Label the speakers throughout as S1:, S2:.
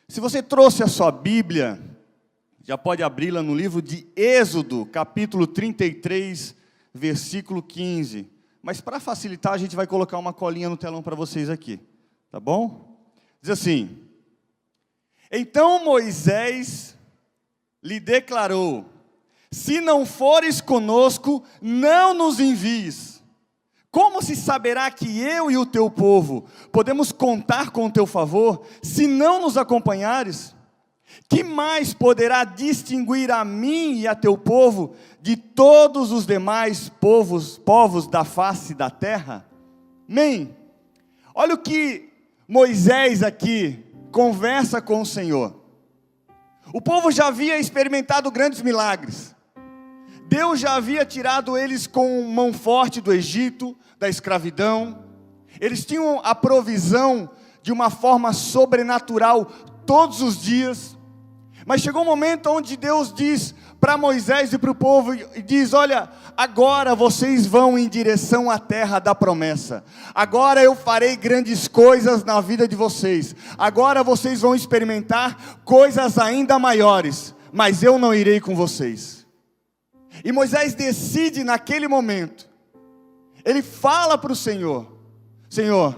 S1: Se você trouxe a sua Bíblia, já pode abri-la no livro de Êxodo, capítulo 33, versículo 15. Mas para facilitar, a gente vai colocar uma colinha no telão para vocês aqui, tá bom? Diz assim: Então Moisés lhe declarou: Se não fores conosco, não nos envies. Como se saberá que eu e o teu povo podemos contar com o teu favor, se não nos acompanhares? Que mais poderá distinguir a mim e a teu povo de todos os demais povos da face da terra? Amém? Olha o que Moisés aqui conversa com o Senhor. O povo já havia experimentado grandes milagres. Deus já havia tirado eles com mão forte do Egito, da escravidão. Eles tinham a provisão de uma forma sobrenatural todos os dias. Mas chegou um momento onde Deus diz para Moisés e para o povo, e diz: olha, agora vocês vão em direção à terra da promessa. Agora eu farei grandes coisas na vida de vocês. Agora vocês vão experimentar coisas ainda maiores, mas eu não irei com vocês. E Moisés decide naquele momento, ele fala para o Senhor: Senhor,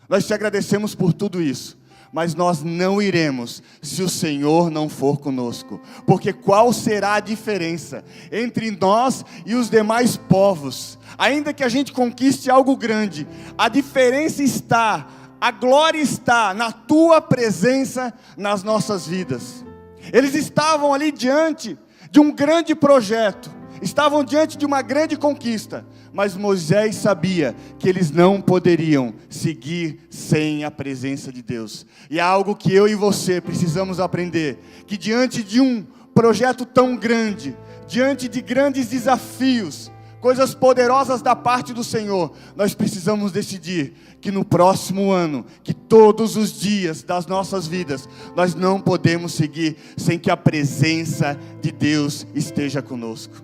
S1: nós te agradecemos por tudo isso, mas nós não iremos se o Senhor não for conosco. Porque qual será a diferença entre nós e os demais povos? Ainda que a gente conquiste algo grande, a diferença está, a glória está na tua presença nas nossas vidas. Eles estavam ali diante de um grande projeto, estavam diante de uma grande conquista, mas Moisés sabia que eles não poderiam seguir sem a presença de Deus. E é algo que eu e você precisamos aprender, que diante de um projeto tão grande, diante de grandes desafios, coisas poderosas da parte do Senhor, nós precisamos decidir que no próximo ano, que todos os dias das nossas vidas, nós não podemos seguir sem que a presença de Deus esteja conosco.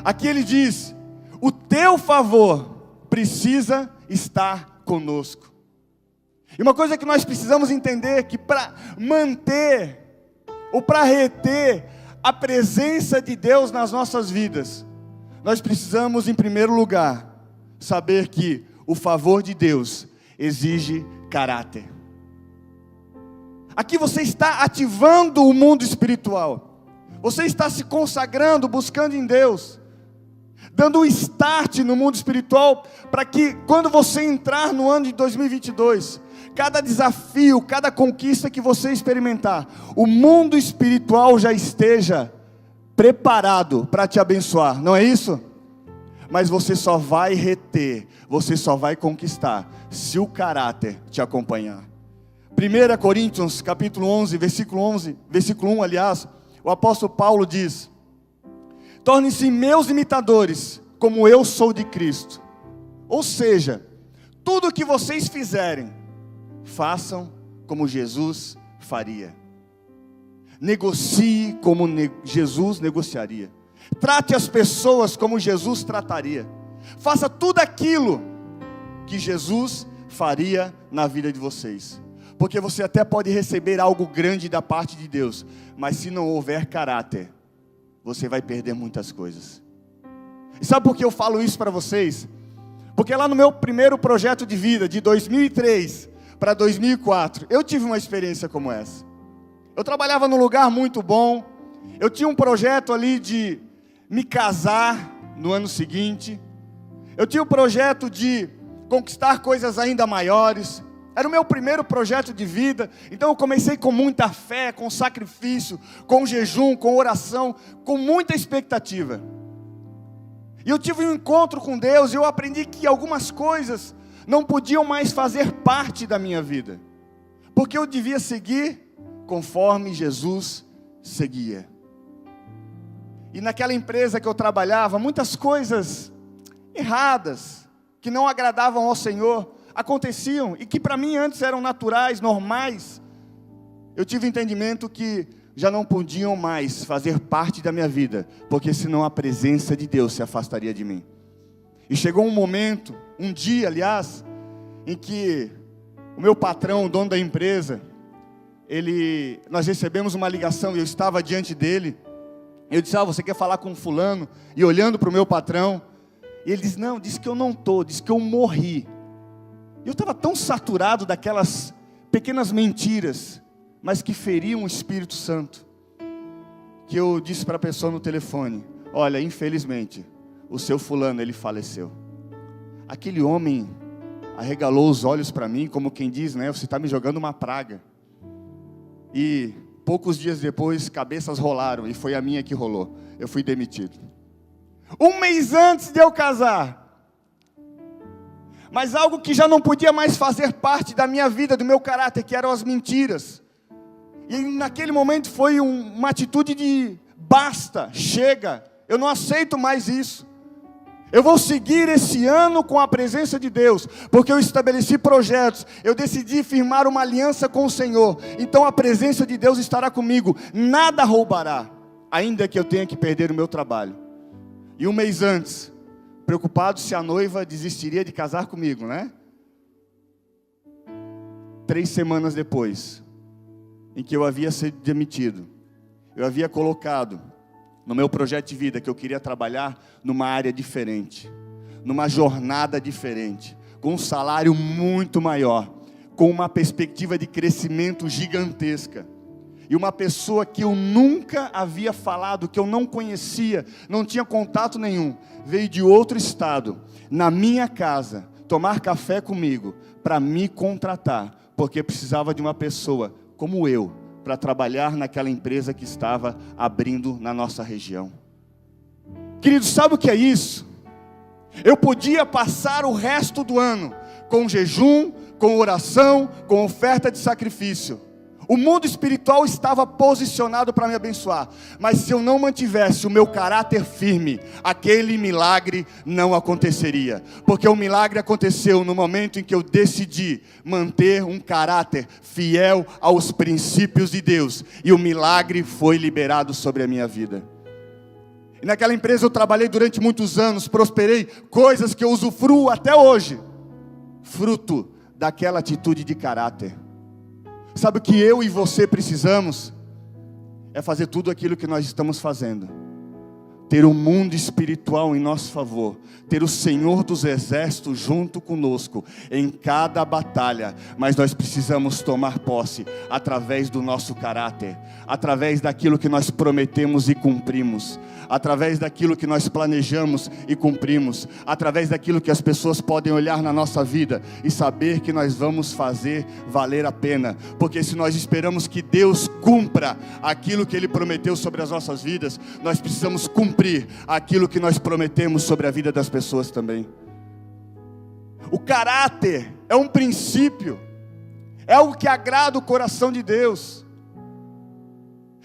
S1: Aqui ele diz: o teu favor precisa estar conosco. E uma coisa que nós precisamos entender, que para manter, ou para reter a presença de Deus nas nossas vidas, nós precisamos, em primeiro lugar, saber que o favor de Deus exige caráter. Aqui você está ativando o mundo espiritual. Você está se consagrando, buscando em Deus, dando um start no mundo espiritual, para que quando você entrar no ano de 2022, cada desafio, cada conquista que você experimentar, o mundo espiritual já esteja preparado para te abençoar, não é isso? Mas você só vai reter, você só vai conquistar, se o caráter te acompanhar. 1 Coríntios capítulo 11, versículo 1, aliás, o apóstolo Paulo diz: tornem-se meus imitadores, como eu sou de Cristo. Ou seja, tudo o que vocês fizerem, façam como Jesus faria. Negocie como Jesus negociaria. Trate as pessoas como Jesus trataria. Faça tudo aquilo que Jesus faria na vida de vocês. Porque você até pode receber algo grande da parte de Deus, mas se não houver caráter, você vai perder muitas coisas. E sabe por que eu falo isso para vocês? Porque lá no meu primeiro projeto de vida, de 2003 para 2004, eu tive uma experiência como essa. Eu trabalhava num lugar muito bom, eu tinha um projeto ali de me casar no ano seguinte, eu tinha um projeto de conquistar coisas ainda maiores. Era o meu primeiro projeto de vida, então eu comecei com muita fé, com sacrifício, com jejum, com oração, com muita expectativa. E eu tive um encontro com Deus, e eu aprendi que algumas coisas não podiam mais fazer parte da minha vida, porque eu devia seguir conforme Jesus seguia. E naquela empresa que eu trabalhava, muitas coisas erradas, que não agradavam ao Senhor, aconteciam, e que para mim antes eram naturais, normais. Eu tive entendimento que já não podiam mais fazer parte da minha vida, porque senão a presença de Deus se afastaria de mim. E chegou um momento, um dia aliás, em que o meu patrão, o dono da empresa, nós recebemos uma ligação e eu estava diante dele. Eu disse, você quer falar com fulano? E olhando para o meu patrão, e ele disse, não, disse que eu não estou, disse que eu morri. E eu estava tão saturado daquelas pequenas mentiras, mas que feriam o Espírito Santo, que eu disse para a pessoa no telefone, olha, infelizmente, o seu fulano, ele faleceu. Aquele homem arregalou os olhos para mim, como quem diz, né, você está me jogando uma praga. E poucos dias depois, cabeças rolaram, e foi a minha que rolou. Eu fui demitido. 1 mês antes de eu casar. Mas algo que já não podia mais fazer parte da minha vida, do meu caráter, que eram as mentiras. E naquele momento foi uma atitude de basta, chega, eu não aceito mais isso. Eu vou seguir esse ano com a presença de Deus, porque eu estabeleci projetos, eu decidi firmar uma aliança com o Senhor, então a presença de Deus estará comigo, nada roubará, ainda que eu tenha que perder o meu trabalho. E 1 mês antes, preocupado se a noiva desistiria de casar comigo, né? 3 semanas depois, em que eu havia sido demitido, eu havia colocado no meu projeto de vida, que eu queria trabalhar numa área diferente, numa jornada diferente, com um salário muito maior, com uma perspectiva de crescimento gigantesca, e uma pessoa que eu nunca havia falado, que eu não conhecia, não tinha contato nenhum, veio de outro estado, na minha casa, tomar café comigo, para me contratar, porque precisava de uma pessoa como eu, para trabalhar naquela empresa que estava abrindo na nossa região. Queridos, sabe o que é isso? Eu podia passar o resto do ano com jejum, com oração, com oferta de sacrifício. O mundo espiritual estava posicionado para me abençoar, mas se eu não mantivesse o meu caráter firme, aquele milagre não aconteceria, porque o milagre aconteceu no momento em que eu decidi manter um caráter fiel aos princípios de Deus, e o milagre foi liberado sobre a minha vida. E naquela empresa eu trabalhei durante muitos anos, prosperei, coisas que eu usufruo até hoje, fruto daquela atitude de caráter. Sabe o que eu e você precisamos? É fazer tudo aquilo que nós estamos fazendo. Ter um mundo espiritual em nosso favor. Ter o Senhor dos Exércitos junto conosco em cada batalha. Mas nós precisamos tomar posse através do nosso caráter. Através daquilo que nós prometemos e cumprimos. Através daquilo que nós planejamos e cumprimos, através daquilo que as pessoas podem olhar na nossa vida e saber que nós vamos fazer valer a pena, porque se nós esperamos que Deus cumpra aquilo que Ele prometeu sobre as nossas vidas, nós precisamos cumprir aquilo que nós prometemos sobre a vida das pessoas também. O caráter é um princípio, é algo que agrada o coração de Deus.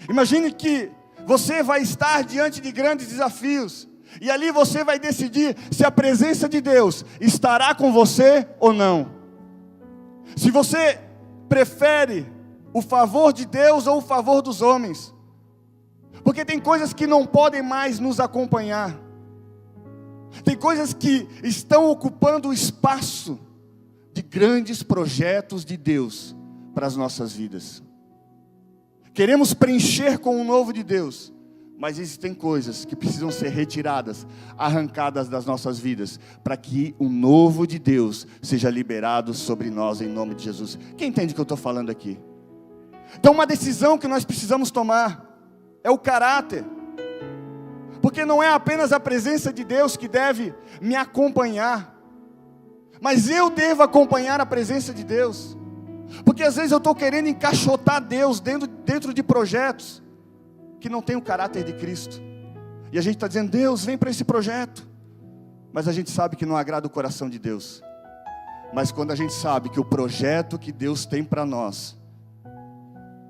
S1: Imagine que você vai estar diante de grandes desafios, e ali você vai decidir se a presença de Deus estará com você ou não. Se você prefere o favor de Deus ou o favor dos homens. Porque tem coisas que não podem mais nos acompanhar. Tem coisas que estão ocupando o espaço de grandes projetos de Deus para as nossas vidas. Queremos preencher com o novo de Deus, mas existem coisas que precisam ser retiradas, arrancadas das nossas vidas, para que o novo de Deus seja liberado sobre nós em nome de Jesus. Quem entende o que eu estou falando aqui? Então uma decisão que nós precisamos tomar é o caráter, porque não é apenas a presença de Deus que deve me acompanhar, mas eu devo acompanhar a presença de Deus. Porque às vezes eu estou querendo encaixotar Deus dentro de projetos que não tem o caráter de Cristo. E a gente está dizendo, Deus, vem para esse projeto. Mas a gente sabe que não agrada o coração de Deus. Mas quando a gente sabe que o projeto que Deus tem para nós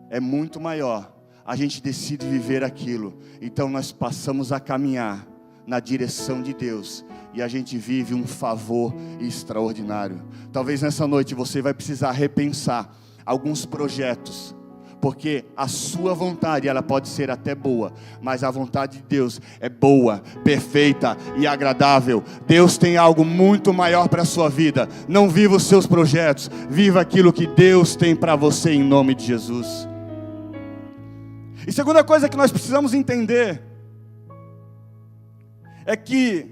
S1: é muito maior, a gente decide viver aquilo. Então nós passamos a caminhar na direção de Deus, e a gente vive um favor extraordinário. Talvez nessa noite você vai precisar repensar alguns projetos, porque a sua vontade, ela pode ser até boa, mas a vontade de Deus é boa, perfeita e agradável. Deus tem algo muito maior para a sua vida. Não viva os seus projetos, viva aquilo que Deus tem para você em nome de Jesus. E segunda coisa que nós precisamos entender é que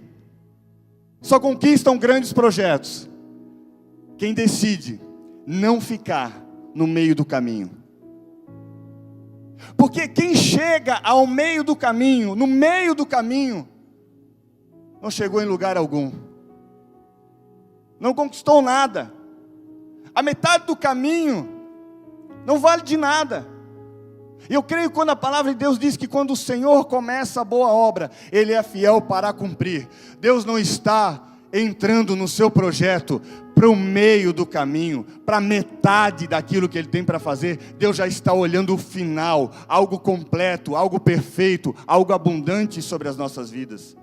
S1: só conquistam grandes projetos quem decide não ficar no meio do caminho. Porque quem chega ao meio do caminho, no meio do caminho, não chegou em lugar algum, não conquistou nada. A metade do caminho não vale de nada. E eu creio quando a palavra de Deus diz que quando o Senhor começa a boa obra, Ele é fiel para cumprir. Deus não está entrando no seu projeto para o meio do caminho, para metade daquilo que Ele tem para fazer. Deus já está olhando o final, algo completo, algo perfeito, algo abundante sobre as nossas vidas.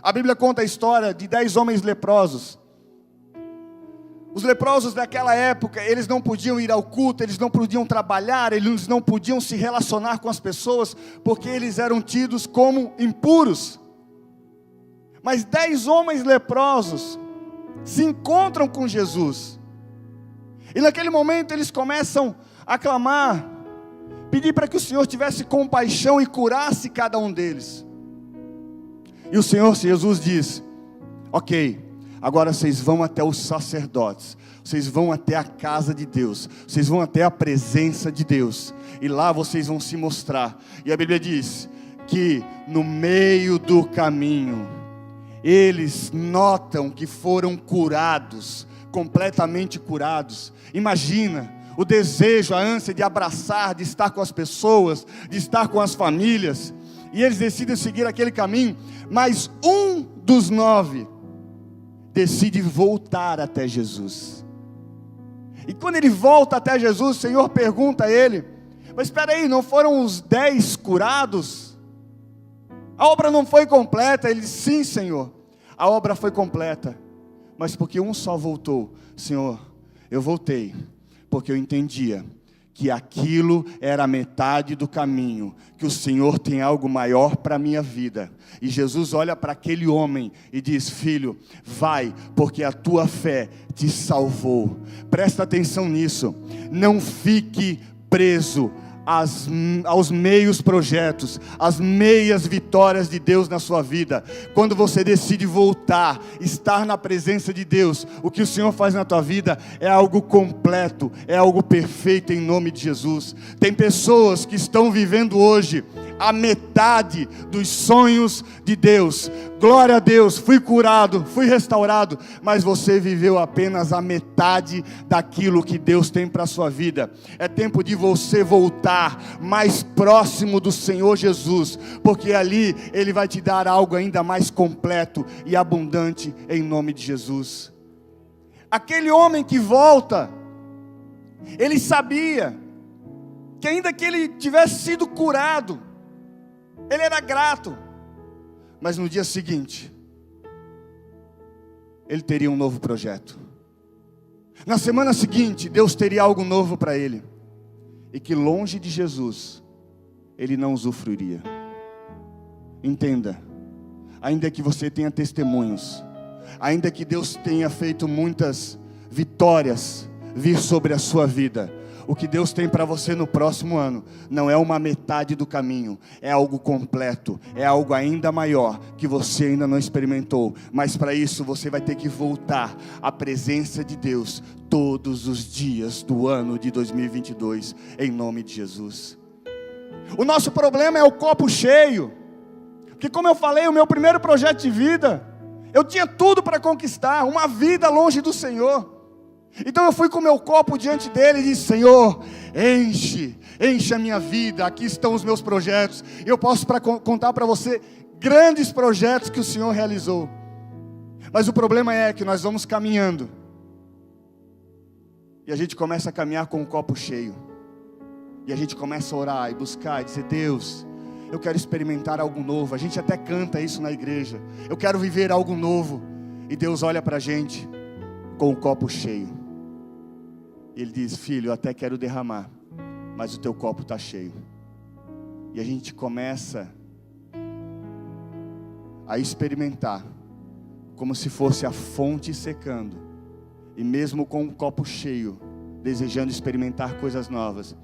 S1: A Bíblia conta a história de 10 homens leprosos. Os leprosos daquela época, eles não podiam ir ao culto, eles não podiam trabalhar, eles não podiam se relacionar com as pessoas, porque eles eram tidos como impuros. Mas 10 homens leprosos se encontram com Jesus. E naquele momento eles começam a clamar, pedir para que o Senhor tivesse compaixão e curasse cada um deles. E o Senhor Jesus diz: ok, agora vocês vão até os sacerdotes, vocês vão até a casa de Deus, vocês vão até a presença de Deus, e lá vocês vão se mostrar. E a Bíblia diz que no meio do caminho, eles notam que foram curados, completamente curados. Imagina o desejo, a ânsia de abraçar, de estar com as pessoas, de estar com as famílias, e eles decidem seguir aquele caminho, mas um dos 9 decide voltar até Jesus. E quando ele volta até Jesus, o Senhor pergunta a ele: mas espera aí, não foram os 10 curados? A obra não foi completa? Ele diz: sim, Senhor, a obra foi completa, mas porque um só voltou. Senhor, eu voltei porque eu entendia que aquilo era a metade do caminho, que o Senhor tem algo maior para a minha vida. E Jesus olha para aquele homem e diz: filho, vai, porque a tua fé te salvou. Presta atenção nisso, não fique preso aos meios projetos, às meias vitórias de Deus na sua vida. Quando você decide voltar, estar na presença de Deus, o que o Senhor faz na tua vida é algo completo, é algo perfeito em nome de Jesus. Tem pessoas que estão vivendo hoje a metade dos sonhos de Deus. Glória a Deus, fui curado, fui restaurado, mas você viveu apenas a metade daquilo que Deus tem para a sua vida. É tempo de você voltar mais próximo do Senhor Jesus, porque ali Ele vai te dar algo ainda mais completo e abundante em nome de Jesus. Aquele homem que volta, ele sabia que ainda que ele tivesse sido curado, ele era grato, mas no dia seguinte, ele teria um novo projeto. Na semana seguinte, Deus teria algo novo para ele, e que longe de Jesus, ele não usufruiria. Entenda, ainda que você tenha testemunhos, ainda que Deus tenha feito muitas vitórias vir sobre a sua vida, o que Deus tem para você no próximo ano não é uma metade do caminho, é algo completo, é algo ainda maior que você ainda não experimentou. Mas para isso você vai ter que voltar à presença de Deus todos os dias do ano de 2022, em nome de Jesus. O nosso problema é o copo cheio, porque como eu falei, o meu primeiro projeto de vida, eu tinha tudo para conquistar, uma vida longe do Senhor. Então eu fui com o meu copo diante dele e disse: Senhor, enche a minha vida, aqui estão os meus projetos. Eu posso contar para você grandes projetos que o Senhor realizou. Mas o problema é que nós vamos caminhando, e a gente começa a caminhar com o copo cheio, e a gente começa a orar e buscar e dizer: Deus, eu quero experimentar algo novo. A gente até canta isso na igreja: eu quero viver algo novo. E Deus olha para a gente com o copo cheio. Ele diz: filho, eu até quero derramar, mas o teu copo está cheio. E a gente começa a experimentar como se fosse a fonte secando, e mesmo com o copo cheio, desejando experimentar coisas novas.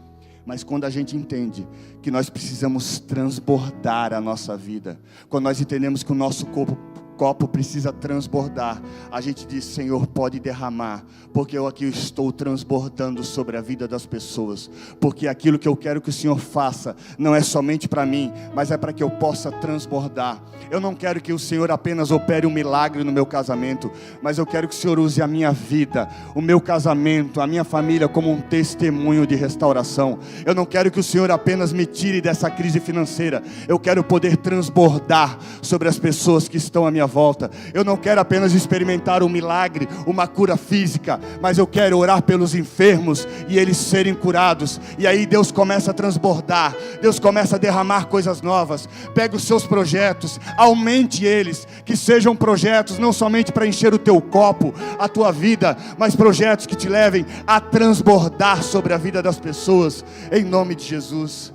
S1: Mas quando a gente entende que nós precisamos transbordar a nossa vida, quando nós entendemos que o nosso copo precisa transbordar, a gente diz: Senhor, pode derramar, porque eu aqui estou transbordando sobre a vida das pessoas, porque aquilo que eu quero que o Senhor faça, não é somente para mim, mas é para que eu possa transbordar. Eu não quero que o Senhor apenas opere um milagre no meu casamento, mas eu quero que o Senhor use a minha vida, o meu casamento, a minha família como um testemunho de restauração. Eu não quero que o Senhor apenas me tire dessa crise financeira, eu quero poder transbordar sobre as pessoas que estão à minha volta. Eu não quero apenas experimentar um milagre, uma cura física, mas eu quero orar pelos enfermos e eles serem curados. E aí Deus começa a transbordar, Deus começa a derramar coisas novas. Pega os seus projetos, aumente eles, que sejam projetos não somente para encher o teu copo, a tua vida, mas projetos que te levem a transbordar sobre a vida das pessoas, em nome de Jesus.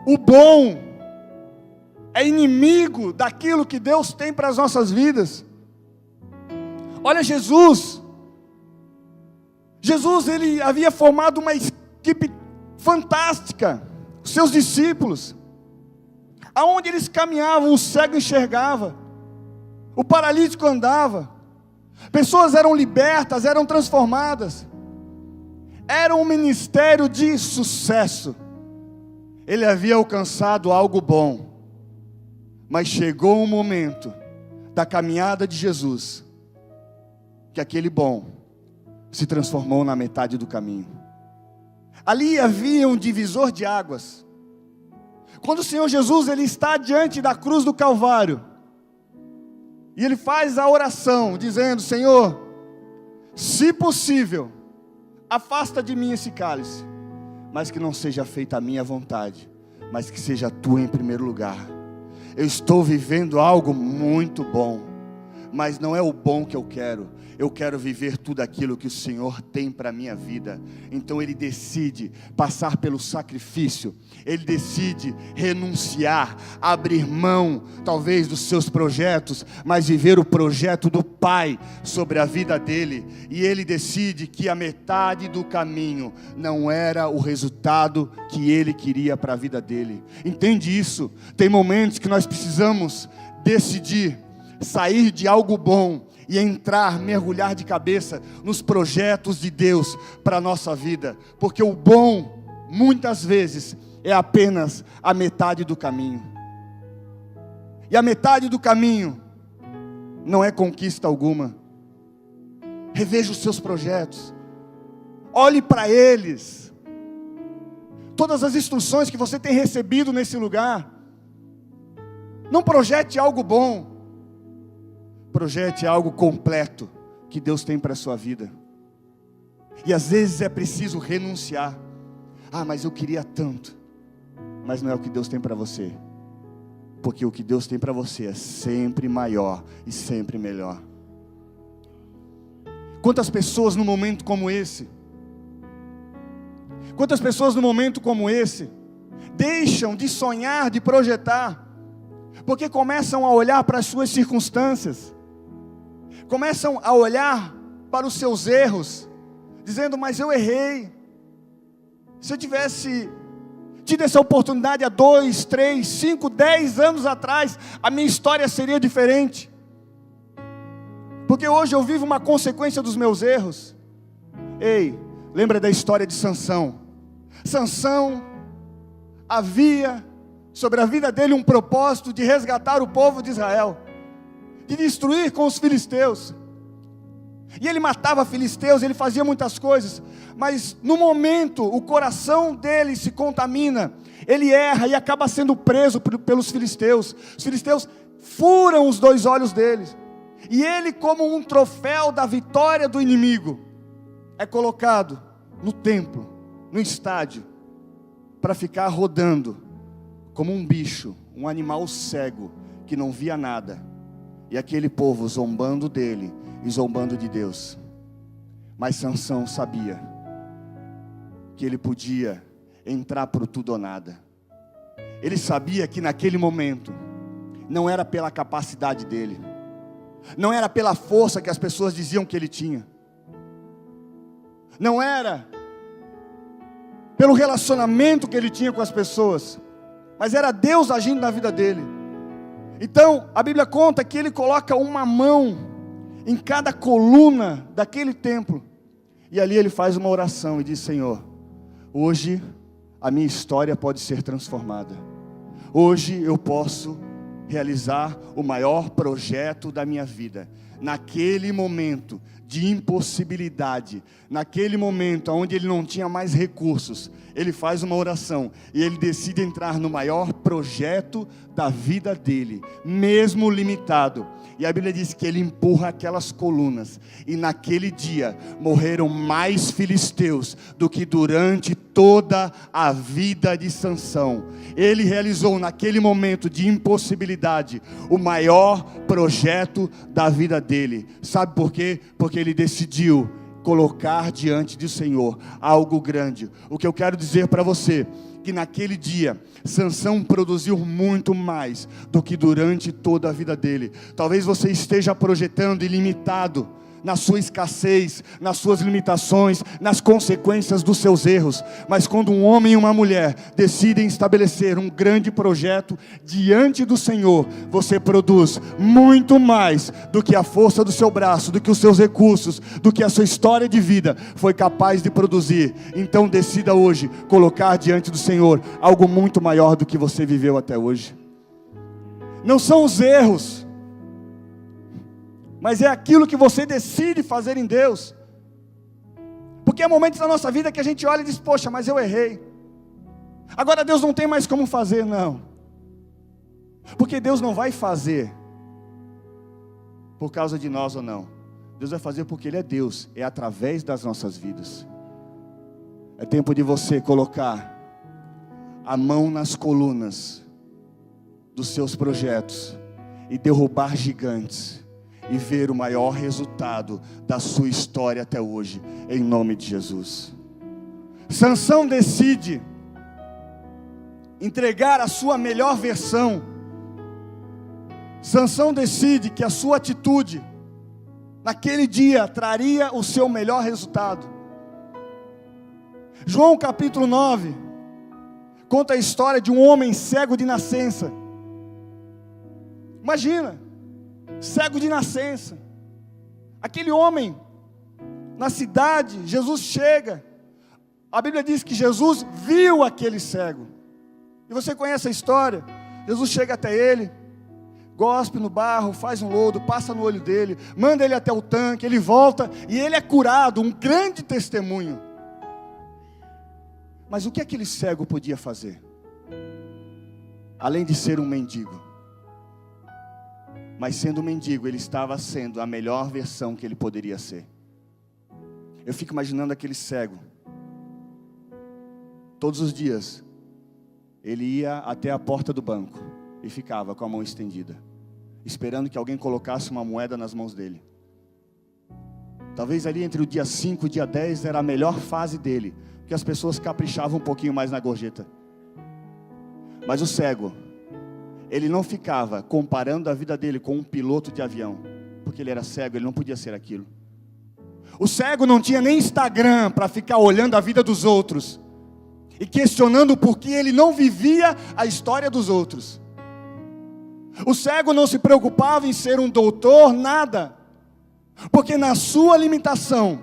S1: O bom é inimigo daquilo que Deus tem para as nossas vidas. Olha Jesus, ele havia formado uma equipe fantástica, os seus discípulos, aonde eles caminhavam, o cego enxergava, o paralítico andava, pessoas eram libertas, eram transformadas, era um ministério de sucesso. Ele havia alcançado algo bom, mas chegou um momento da caminhada de Jesus, que aquele bom se transformou na metade do caminho. Ali havia um divisor de águas. Quando o Senhor Jesus ele está diante da cruz do Calvário, e ele faz a oração, dizendo: Senhor, se possível, afasta de mim esse cálice, mas que não seja feita a minha vontade, mas que seja a tua em primeiro lugar. Eu estou vivendo algo muito bom, mas não é o bom que eu quero viver tudo aquilo que o Senhor tem para a minha vida. Então ele decide passar pelo sacrifício, ele decide renunciar, abrir mão talvez dos seus projetos, mas viver o projeto do Pai sobre a vida dele. E ele decide que a metade do caminho não era o resultado que ele queria para a vida dele. Entende isso? Tem momentos que nós precisamos decidir sair de algo bom e entrar, mergulhar de cabeça nos projetos de Deus para a nossa vida, porque o bom, muitas vezes, é apenas a metade do caminho, e a metade do caminho não é conquista alguma. Reveja os seus projetos, olhe para eles, todas as instruções que você tem recebido nesse lugar. Não projete algo bom, projete algo completo que Deus tem para a sua vida. E às vezes é preciso renunciar. Mas eu queria tanto. Mas não é o que Deus tem para você, porque o que Deus tem para você é sempre maior e sempre melhor. Quantas pessoas num momento como esse, deixam de sonhar, de projetar, porque começam a olhar para as suas circunstâncias, começam a olhar para os seus erros, dizendo: mas eu errei. Se eu tivesse tido essa oportunidade há 2, 3, 5, 10 anos atrás, a minha história seria diferente. Porque hoje eu vivo uma consequência dos meus erros. Ei, lembra da história de Sansão? Sansão havia sobre a vida dele um propósito de resgatar o povo de Israel, de destruir com os filisteus. E ele matava filisteus, ele fazia muitas coisas, mas no momento o coração dele se contamina, ele erra e acaba sendo preso pelos filisteus. Os filisteus furam os 2 olhos dele, e ele, como um troféu da vitória do inimigo, é colocado no templo, no estádio, para ficar rodando como um bicho, um animal cego, que não via nada, e aquele povo zombando dele e zombando de Deus. Mas Sansão sabia que ele podia entrar por tudo ou nada. Ele sabia que naquele momento, não era pela capacidade dele, não era pela força que as pessoas diziam que ele tinha, não era pelo relacionamento que ele tinha com as pessoas, mas era Deus agindo na vida dele. Então, a Bíblia conta que ele coloca uma mão em cada coluna daquele templo, e ali ele faz uma oração e diz: Senhor, hoje a minha história pode ser transformada, hoje eu posso realizar o maior projeto da minha vida. Naquele momento de impossibilidade, naquele momento onde ele não tinha mais recursos, ele faz uma oração e ele decide entrar no maior projeto da vida dele, mesmo limitado. E a Bíblia diz que ele empurra aquelas colunas, e naquele dia morreram mais filisteus do que durante toda a vida de Sansão. Ele realizou naquele momento de impossibilidade o maior projeto da vida dele. Sabe por quê? Porque ele decidiu colocar diante do Senhor algo grande. O que eu quero dizer para você, que naquele dia, Sansão produziu muito mais do que durante toda a vida dele. Talvez você esteja projetando ilimitado na sua escassez, nas suas limitações, nas consequências dos seus erros. Mas quando um homem e uma mulher decidem estabelecer um grande projeto diante do Senhor, você produz muito mais do que a força do seu braço, do que os seus recursos, do que a sua história de vida foi capaz de produzir. Então decida hoje colocar diante do Senhor algo muito maior do que você viveu até hoje. Não são os erros, mas é aquilo que você decide fazer em Deus. Porque há momentos na nossa vida que a gente olha e diz: poxa, mas eu errei, agora Deus não tem mais como fazer. Não, porque Deus não vai fazer por causa de nós ou não. Deus vai fazer porque Ele é Deus, é através das nossas vidas. É tempo de você colocar a mão nas colunas dos seus projetos e derrubar gigantes, e ver o maior resultado da sua história até hoje, em nome de Jesus. Sansão decide entregar a sua melhor versão. Sansão decide que a sua atitude naquele dia traria o seu melhor resultado. João capítulo 9 conta a história de um homem cego de nascença. Imagina, cego de nascença. Aquele homem, na cidade, Jesus chega. A Bíblia diz que Jesus viu aquele cego. E você conhece a história. Jesus chega até ele, gospe no barro, faz um lodo, passa no olho dele, manda ele até o tanque, ele volta e ele é curado, um grande testemunho. Mas o que aquele cego podia fazer? Além de ser um mendigo. Mas sendo um mendigo, ele estava sendo a melhor versão que ele poderia ser. Eu fico imaginando aquele cego. Todos os dias, ele ia até a porta do banco e ficava com a mão estendida, esperando que alguém colocasse uma moeda nas mãos dele. Talvez ali entre o dia 5 e o dia 10 era a melhor fase dele, porque as pessoas caprichavam um pouquinho mais na gorjeta. Mas o cego, ele não ficava comparando a vida dele com um piloto de avião, porque ele era cego, ele não podia ser aquilo. O cego não tinha nem Instagram para ficar olhando a vida dos outros e questionando por que ele não vivia a história dos outros. O cego não se preocupava em ser um doutor, nada, porque na sua limitação,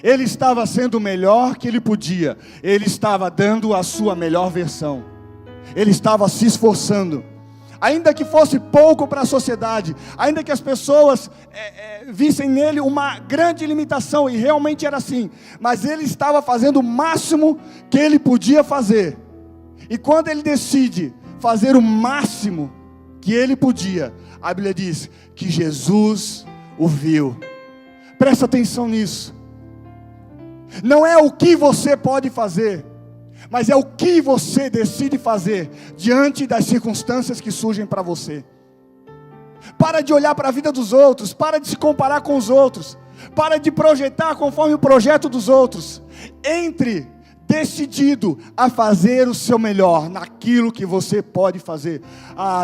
S1: ele estava sendo o melhor que ele podia, ele estava dando a sua melhor versão, ele estava se esforçando. Ainda que fosse pouco para a sociedade, ainda que as pessoas vissem nele uma grande limitação, e realmente era assim, mas ele estava fazendo o máximo que ele podia fazer. E quando ele decide fazer o máximo que ele podia, a Bíblia diz que Jesus o viu. Presta atenção nisso. Não é o que você pode fazer, mas é o que você decide fazer diante das circunstâncias que surgem para você. Para de olhar para a vida dos outros, para de se comparar com os outros, para de projetar conforme o projeto dos outros. Entre decidido a fazer o seu melhor naquilo que você pode fazer.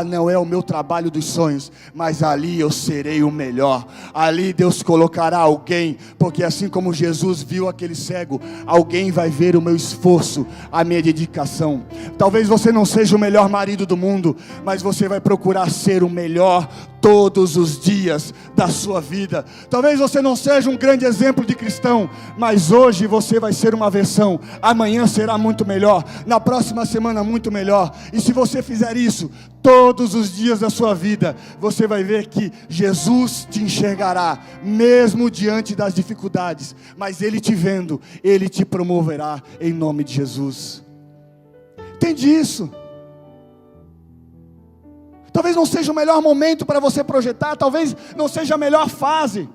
S1: Não é o meu trabalho dos sonhos, mas ali eu serei o melhor. Ali Deus colocará alguém, porque assim como Jesus viu aquele cego, alguém vai ver o meu esforço, a minha dedicação. Talvez você não seja o melhor marido do mundo, mas você vai procurar ser o melhor todos os dias da sua vida. Talvez você não seja um grande exemplo de cristão, mas hoje você vai ser uma versão, amanhã será muito melhor, na próxima semana muito melhor. E se você fizer isso todos os dias da sua vida, você vai ver que Jesus te enxergará, mesmo diante das dificuldades, mas Ele te vendo, Ele te promoverá em nome de Jesus. Entende isso? Talvez não seja o melhor momento para você projetar, talvez não seja a melhor fase,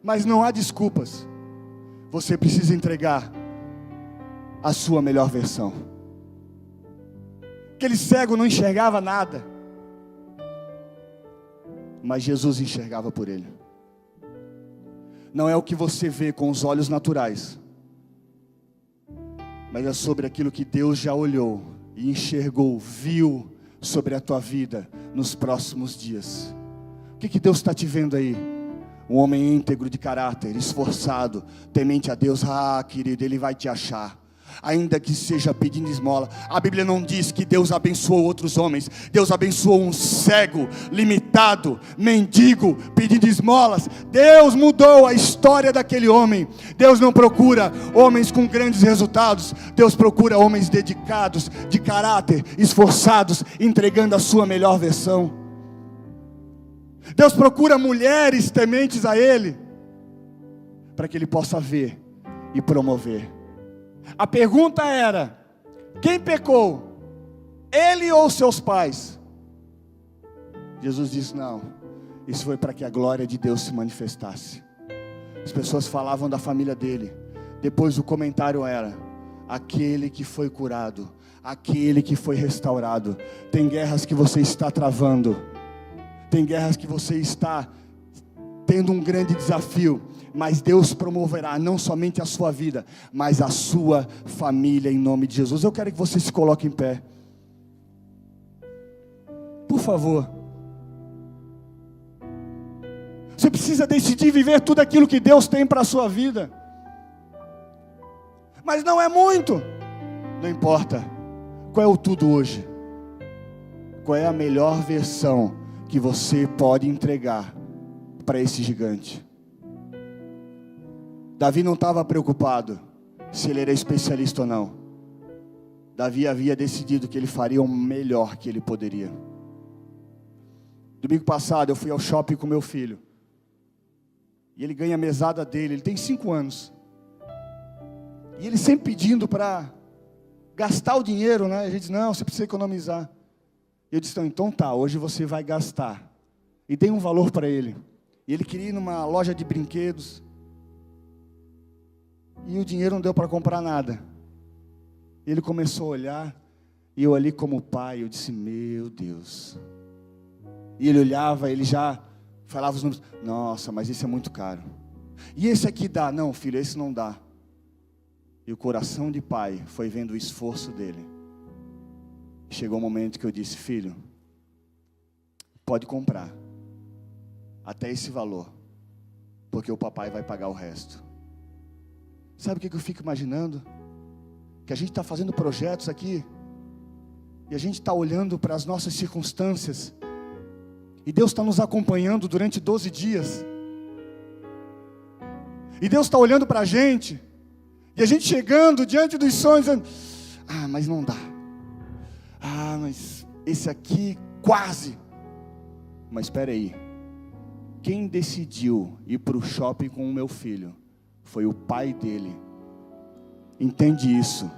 S1: mas não há desculpas. Você precisa entregar a sua melhor versão. Aquele cego não enxergava nada, mas Jesus enxergava por ele. Não é o que você vê com os olhos naturais, mas é sobre aquilo que Deus já olhou e enxergou, viu sobre a tua vida nos próximos dias. O que Deus está te vendo aí? Um homem íntegro de caráter, esforçado, temente a Deus. Querido, Ele vai te achar, ainda que seja pedindo esmola. A Bíblia não diz que Deus abençoou outros homens. Deus abençoou um cego, limitado, mendigo, pedindo esmolas. Deus mudou a história daquele homem. Deus não procura homens com grandes resultados. Deus procura homens dedicados, de caráter, esforçados, entregando a sua melhor versão. Deus procura mulheres tementes a Ele, para que Ele possa ver e promover. A pergunta era: quem pecou? Ele ou seus pais? Jesus disse: não, isso foi para que a glória de Deus se manifestasse. As pessoas falavam da família dele. Depois o comentário era: aquele que foi curado, aquele que foi restaurado. Tem guerras que você está travando, tem guerras que você está tendo um grande desafio, mas Deus promoverá não somente a sua vida, mas a sua família em nome de Jesus. Eu quero que você se coloque em pé, por favor. Você precisa decidir viver tudo aquilo que Deus tem para a sua vida, mas não é muito. Não importa qual é o tudo hoje, qual é a melhor versão que você pode entregar para esse gigante. Davi não estava preocupado se ele era especialista ou não. Davi havia decidido que ele faria o melhor que ele poderia. Domingo passado eu fui ao shopping com meu filho, e ele ganha a mesada dele. Ele tem 5 anos, e ele sempre pedindo para gastar o dinheiro, né? A gente diz: não, você precisa economizar. Eu disse: então tá, hoje você vai gastar. E dei um valor para ele. E ele queria ir numa loja de brinquedos, e o dinheiro não deu para comprar nada. E ele começou a olhar, e eu ali como pai, eu disse: meu Deus. E ele olhava, ele já falava os números: nossa, mas esse é muito caro. E esse aqui dá? Não, filho, esse não dá. E o coração de pai foi vendo o esforço dele. Chegou um momento que eu disse: filho, pode comprar até esse valor, porque o papai vai pagar o resto. Sabe o que eu fico imaginando? Que a gente está fazendo projetos aqui, e a gente está olhando para as nossas circunstâncias, e Deus está nos acompanhando durante 12 dias, e Deus está olhando para a gente, e a gente chegando diante dos sonhos, dizendo: mas não dá. Mas esse aqui quase. Mas espera aí, quem decidiu ir para o shopping com o meu filho foi o pai dele. Entende isso?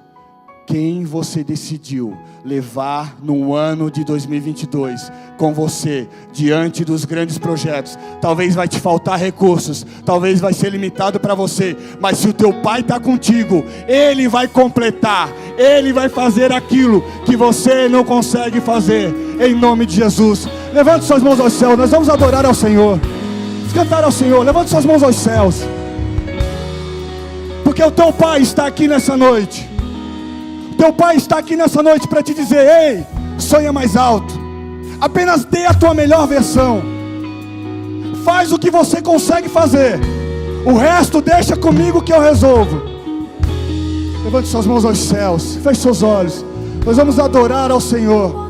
S1: Quem você decidiu levar no ano de 2022 com você, diante dos grandes projetos. Talvez vai te faltar recursos, talvez vai ser limitado para você, mas se o teu pai está contigo, Ele vai completar, Ele vai fazer aquilo que você não consegue fazer, em nome de Jesus. Levante suas mãos aos céus, nós vamos adorar ao Senhor, vamos cantar ao Senhor. Levante suas mãos aos céus, porque o teu pai está aqui nessa noite.
S2: Teu pai está aqui nessa noite para te dizer: ei, sonha mais alto. Apenas dê a tua melhor versão. Faz o que você consegue fazer. O resto deixa comigo que eu resolvo. Levante suas mãos aos céus. Feche seus olhos. Nós vamos adorar ao Senhor.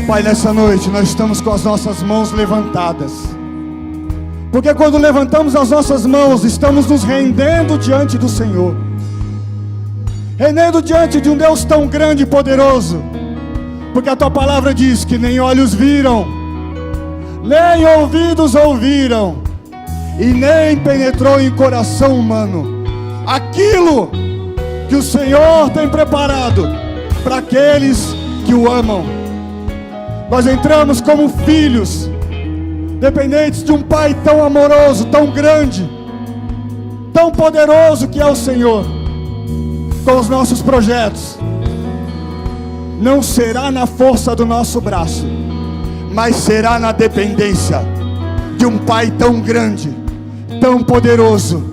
S2: Pai, nessa noite nós estamos com as nossas mãos levantadas, porque quando levantamos as nossas mãos, estamos nos rendendo diante do Senhor, rendendo diante de um Deus tão grande e poderoso, porque a Tua palavra diz que nem olhos viram, nem ouvidos ouviram, e nem penetrou em coração humano aquilo que o Senhor tem preparado para aqueles que o amam. Nós entramos como filhos, dependentes de um Pai tão amoroso, tão grande, tão poderoso que é o Senhor, com os nossos projetos. Não será na força do nosso braço, mas será na dependência de um Pai tão grande, tão poderoso,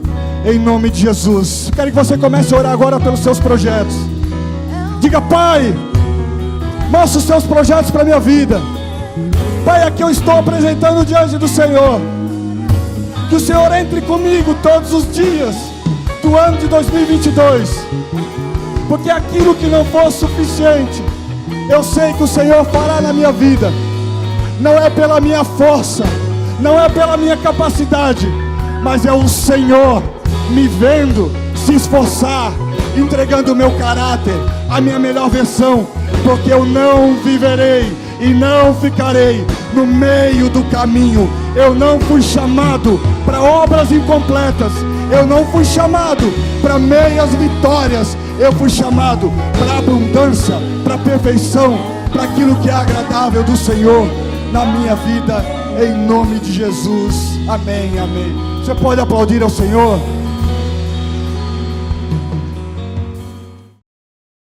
S2: em nome de Jesus. Quero que você comece a orar agora pelos seus projetos. Diga: Pai, mostra os seus projetos para a minha vida. Pai, aqui eu estou apresentando diante do Senhor. Que o Senhor entre comigo todos os dias do ano de 2022. Porque aquilo que não for suficiente, eu sei que o Senhor fará na minha vida. Não é pela minha força, não é pela minha capacidade, mas é o Senhor me vendo se esforçar, entregando o meu caráter, a minha melhor versão. Porque eu não viverei e não ficarei no meio do caminho. Eu não fui chamado para obras incompletas. Eu não fui chamado para meias vitórias. Eu fui chamado para abundância, para perfeição, para aquilo que é agradável do Senhor na minha vida, em nome de Jesus. Amém, amém. Você pode aplaudir ao Senhor?